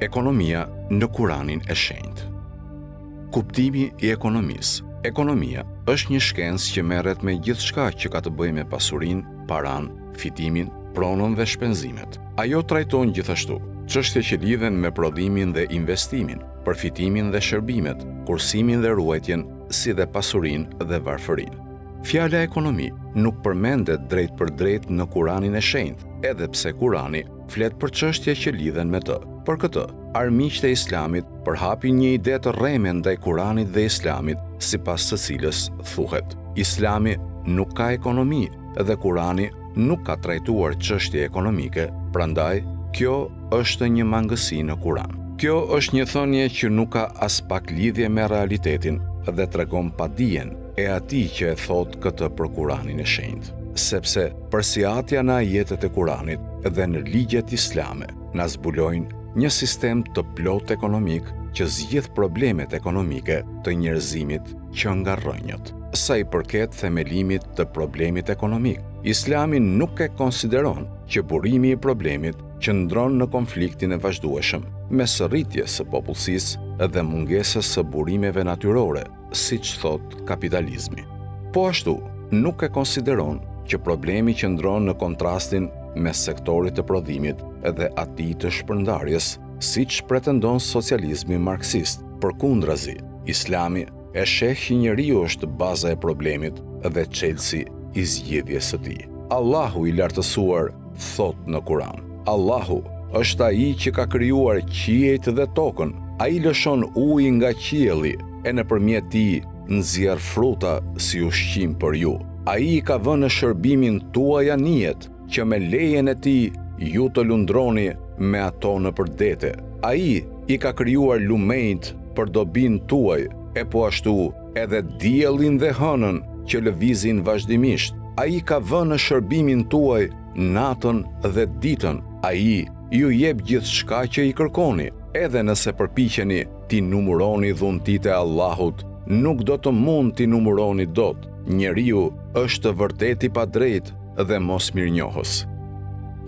Ekonomia në Kuranin e Shenjtë. Kuptimi i ekonomisë. Ekonomia është një shkencë që merret me gjithçka që ka të bëjë me pasurinë, paranë, fitimin, pronën dhe shpenzimet. Ajo trajton gjithashtu çështje që lidhen me prodhimin dhe investimin, përfitimin dhe shërbimet, kursimin dhe ruajtjen, si dhe pasurinë dhe varfërinë. Fjala ekonomi nuk përmendet drejt për drejt në Kuranin e Shenjtë, edhe pse Kurani flet për çështje që lidhen me të. Për këtë, armiqtë e Islamit përhapin një ide të rreme ndaj Kuranit dhe Islamit, sipas së cilës thuhet: Islami nuk ka ekonomi dhe Kurani nuk ka trajtuar çështje ekonomike, prandaj kjo është një mangësi në Kuran. Kjo është një thënie që nuk ka as pak lidhje me realitetin dhe tregon padijen e atij që e thot këtë për Kuranin e Shenjtë, sepse përsiatja në ajetet e Kuranit dhe në ligjet islame na zbulojnë një sistem të plot ekonomik që zgjidh problemet ekonomike të njerëzimit që nga rrënjët. Sa i përket themelimit të problemit ekonomik, Islami nuk e konsideron që burimi i problemit qëndron në konfliktin e vazhdueshëm mes rritjes së popullsisë dhe mungesës së burimeve natyrore, siç thot kapitalizmi. Po ashtu, nuk e konsideron që problemi qëndron në kontrastin mes sektorit të prodhimit dhe atij të shpërndarjes, siç pretendon socializmi marksist. Përkundrazi, Islami e sheh që njeriu është baza e problemit dhe çelësi i zgjidhjes së tij. Allahu i lartësuar thot në Kuran: Allahu është ai që ka krijuar qiejt dhe tokën. Ai lëshon ujë nga qielli e nëpërmjet tij nxjerr fruta si ushqim për ju. Ai ka vënë në shërbimin tuaj anijet, që me lejen e tij ju të lundroni me ato nëpër dete. Ai i ka krijuar lumejt për dobin tuaj, e po ashtu edhe diellin dhe hënën që lëvizin vazhdimisht. Ai ka vënë në shërbimin tuaj natën dhe ditën. Ai ju jep gjithçka që i kërkoni. Edhe nëse përpiqeni ti numëroni dhuntitë e Allahut, nuk do të mund ti numëroni dot. Njeriu është vërtet i padrejtë dhe mosmirnjohës.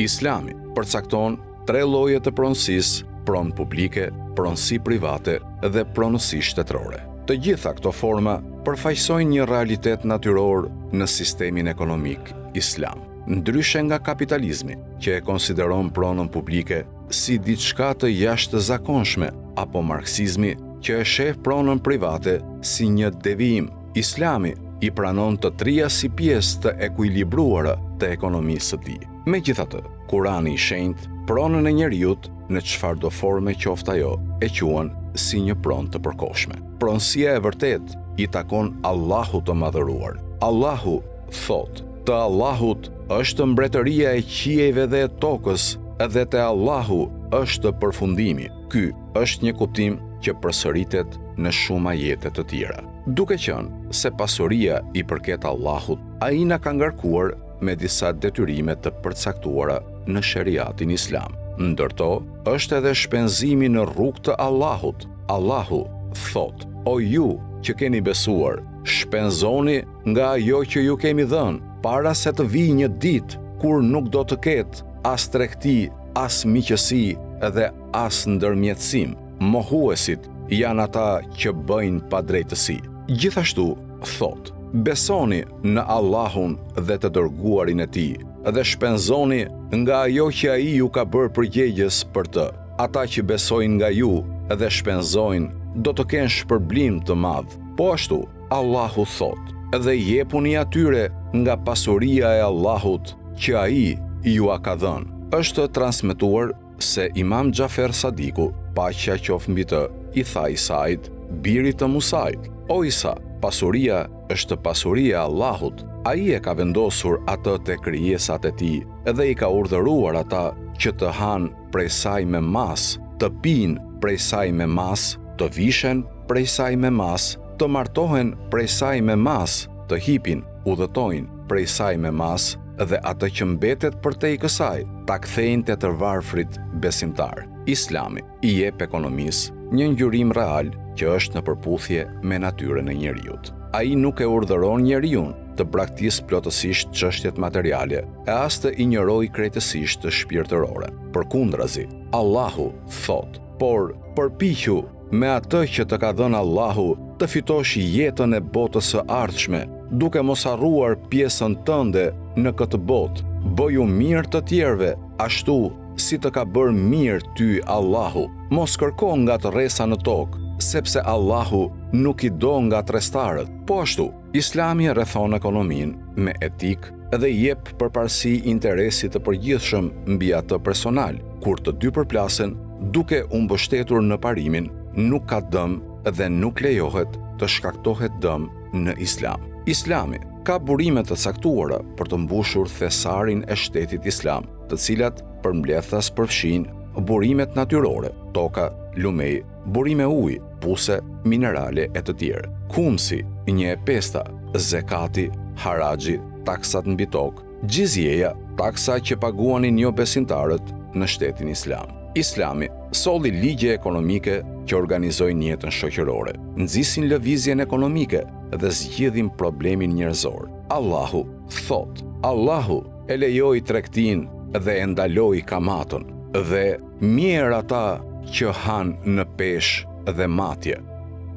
Islami përcakton 3 lloje të pronësisë: pronë publike, pronësi private dhe pronësi shtetërore. Të gjitha këto forma përfaqësojnë një realitet natyror në sistemin ekonomik islam. Ndryshe nga kapitalizmi, që e konsideron pronën publike si diçka të jashtëzakonshme, apo marksizmi, që e sheh pronën private si një devijim, Islami i pranon të trija si pjesë të ekuilibruara të ekonomisë së tij. Megjithatë, Kurani i Shenjtë pronën e njeriut në çfarëdo forme qoftë ajo e quan si një pronë të përkohshme. Pronësia e vërtet i takon Allahut të madhëruar. Allahu thot: Të Allahut është mbretëria e qiejve dhe e tokës, edhe te Allahu është përfundimi. Ky është një kuptim që përsëritet në shumë ajete të tjera. Duke qenë se pasuria i përket Allahut, ai na ka ngarkuar me disa detyrime të përcaktuara në sheriatin islam. Ndërto është edhe shpenzimi në rrugë të Allahut. Allahu thot: O ju që keni besuar, shpenzoni nga ajo që ju kemi dhënë, para se të vijë një ditë kur nuk do të ketë as tregti, as miqësi dhe as ndërmjetësim. Mohuesit janë ata që bëjnë padrejtësi. Gjithashtu thot: besoni në Allahun dhe të dërguarin e tij dhe shpenzoni nga ajo që ai ju ka bërë përgjegjës për të. Ata që besojnë nga ju dhe shpenzojnë do të kenë shpërblim të madh. Po ashtu Allahu thot: dhe jepuni atyre nga pasuria e Allahut që ai ju a ka dhënë. Është transmetuar se Imam Xhafer Sadiku, paqja qoftë mbi të, i tha Isait, birit të Musait: O Isa, pasuria është pasuria e Allahut. Ai e ka vendosur atë te krijesat e tij dhe i ka urdhëruar ata që të hanë prej saj me mas, të pinë prej saj me mas, të vishen prej saj me mas, të martohen prej saj me mas, të hipin, udhëtojnë prej saj me mas, dhe atë që mbetet për te i kësaj, ta kthejnë te të varfrit besimtar. Islami i jep ekonomisë një ngjyrim real që është në përputhje me natyrën e njeriut. Ai nuk e urdhëron njeriun të braktisë plotësisht çështjet materiale e as të injorojë krejtësisht të shpirtërore. Përkundrazi, Allahu thot: por përpiqu me atë që të ka dhënë Allahu të fitosh jetën e botës së ardhshme, duke mos harruar pjesën tënde në këtë botë. Bëju mirë të tjerëve, ashtu si të ka bërë mirë ty Allahu. Mos kërko nga tërresa në tokë, sepse Allahu nuk i do nga trestarët. Po ashtu, Islami rrethon ekonominë me etikë dhe jep përparësi interesit të përgjithshëm mbi atë personal. Kur të dy përplasen, duke u mbështetur në parimin, nuk ka dëm dhe nuk lejohet të shkaktohet dëm në Islam. Islami ka burime të caktuara për të mbushur thesarin e shtetit islam, të cilat përmbledhas përfshin burimet natyrore, toka, lumej, burime ujë, puse, minerale e të tjerë. Kumsi, 1/5, zekati, haraxhi, taksat mbi tokë, gjizjeja, taksa që paguanin jo besimtarët në shtetin islam. Islami solli ligje ekonomike që organizojnë jetën shoqërore, nxisin lëvizjen ekonomike dhe zgjidhin problemin njerëzor. Allahu thot, Allahu e lejoi tregtinë dhe e ndaloi kamatën, dhe mirë ata që hanë në peshë dhe matje.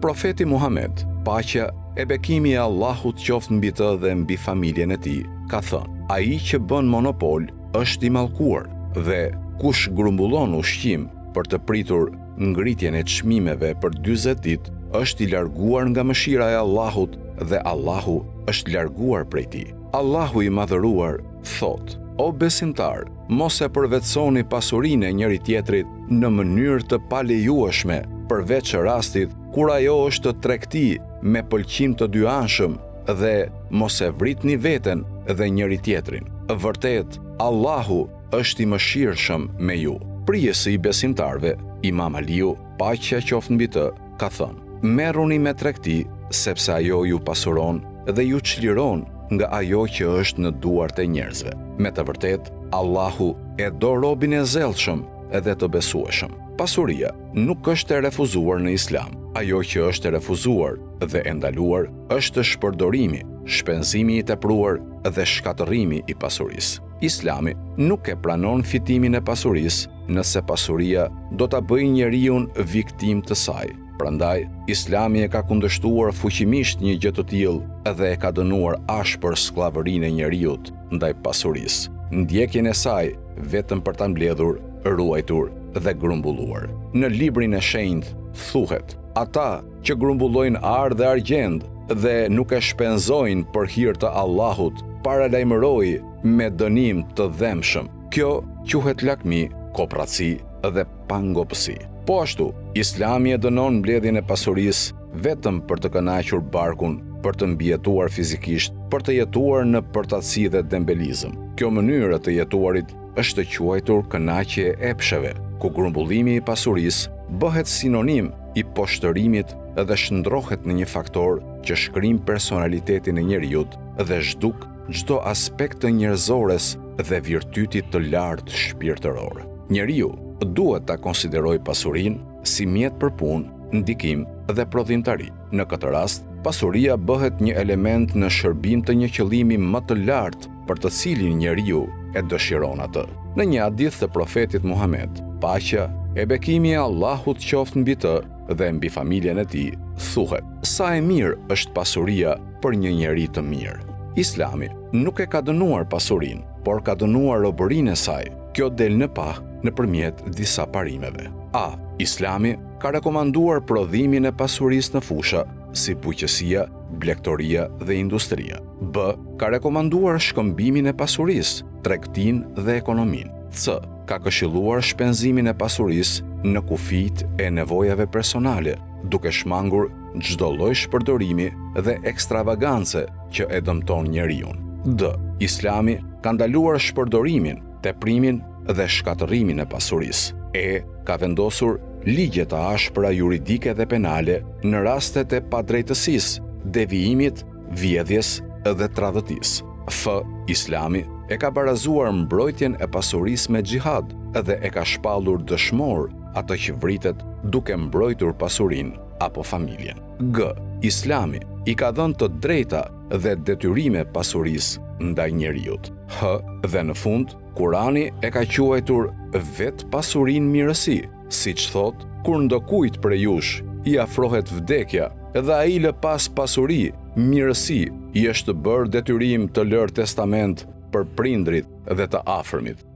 Profeti Muhammed, paqja e bekimi e Allahut qoftë mbi të dhe mbi familjen e tij, ka thënë: ai që bën monopol është i mallkuar, dhe kush grumbullon ushqim për të pritur ngritjen e çmimeve për 40 ditë, është i larguar nga mëshira e Allahut dhe Allahu është larguar prej tij. Allahu i madhëruar thot: o besimtar, mos e përvetsoni pasurinë e njëri tjetrit në mënyrë të palejueshme, përveç rastit kur ajo është tregti me pëlqim të dyanshëm, dhe mos e vritni veten dhe njëri tjetrin. Vërtet, Allahu është i mëshirshëm me ju. Prijesi i besimtarve, Imam Aliu, paqja qoftë mbi të, ka thënë: merruni me tregti, sepse ajo ju pasuron dhe ju çliron nga ajo që është në duart e njerëzve. Me të vërtetë, Allahu e do robin e zellshëm edhe të besueshëm. Pasuria nuk është e refuzuar në Islam. Ajo që është e refuzuar dhe e ndaluar është shpërdorimi, shpenzimi i tepruar dhe shkatërrimi i pasurisë. Islami nuk e pranon fitimin e pasurisë nëse pasuria do ta bëjë njeriu viktim të saj. Prandaj, Islami e ka kundërshtuar fuqimisht një gjë të tillë dhe e ka dënuar ashpër skllavërinë e njeriut ndaj pasurisë, ndjekjen e saj vetëm për ta mbledhur, ruajtur dhe grumbulluar. Në librin e shenjtë thuhet: ata që grumbullojnë ar dhe argjend dhe nuk e shpenzojnë për hir të Allahut, paralajmëroi me dënim të dhemshëm. Kjo quhet lakmi, kopraci dhe pangopsi. Po ashtu, Islami e dënon mbledhjen e pasurisë vetëm për të kënaqur barkun, për të mbijetuar fizikisht, për të jetuar në përtatësi dhe dembelizëm. Kjo mënyrë të jetuarit është quajtur kënaqje e epsheve, ku grumbullimi i pasurisë bëhet sinonim i poshtërimit dhe shndrohet në një faktor që shkrim personalitetin e njeriut dhe zhduk çdo aspekt të njerëzores dhe virtytit të lartë shpirtëror. Njeriu duhet ta konsideroj pasurinë si mjet për punë, ndikim dhe prodhimtari. Në këtë rast, pasuria bëhet një element në shërbim të një qëllimi më të lartë për të cilin njeriu e dëshiron atë. Në një hadith të profetit Muhammed, paqja e bekimi e Allahut qoftë mbi të dhe mbi familjen e tij, thuhet: sa e mirë është pasuria për një njeri të mirë. Islami nuk e ka dënuar pasurinë, por ka dënuar robërinë e saj. Kjo del në pa nëpërmjet disa parimeve. A. Islami ka rekomanduar prodhimin e pasurisë në fusha si buqësia, blegtoria dhe industria. B. Ka rekomanduar shkëmbimin e pasurisë, tregtinë dhe ekonominë. C. Ka këshilluar shpenzimin e pasurisë në kufijt e nevojave personale, duke shmangur çdo lloj shpërdorimi dhe ekstravagance që e dëmton njeriu. D. Islami ka ndaluar shpërdorimin, teprimin dhe shkatërrimin e pasurisë. E. Ka vendosur ligje të ashpra juridike dhe penale në rastet e padrejtësisë, devijimit, vjedhjes dhe tradhëtisë. F. Islami e ka barazuar mbrojtjen e pasurisë me xhihad dhe e ka shpallur dëshmor atë që vritet duke mbrojtur pasurinë apo familjen. G. Islami i ka dhënë të drejta dhe detyrime pasurisë ndaj njeriut. H. Dhe në fund, Kurani e ka quajtur vetë pasurinë mirësi, Siç thot, kur ndokujt prej jush i afrohet vdekja, edhe ai lë pas pasuri, mirësi, i është bërë detyrim të lërë testament për prindrit dhe të afërmit.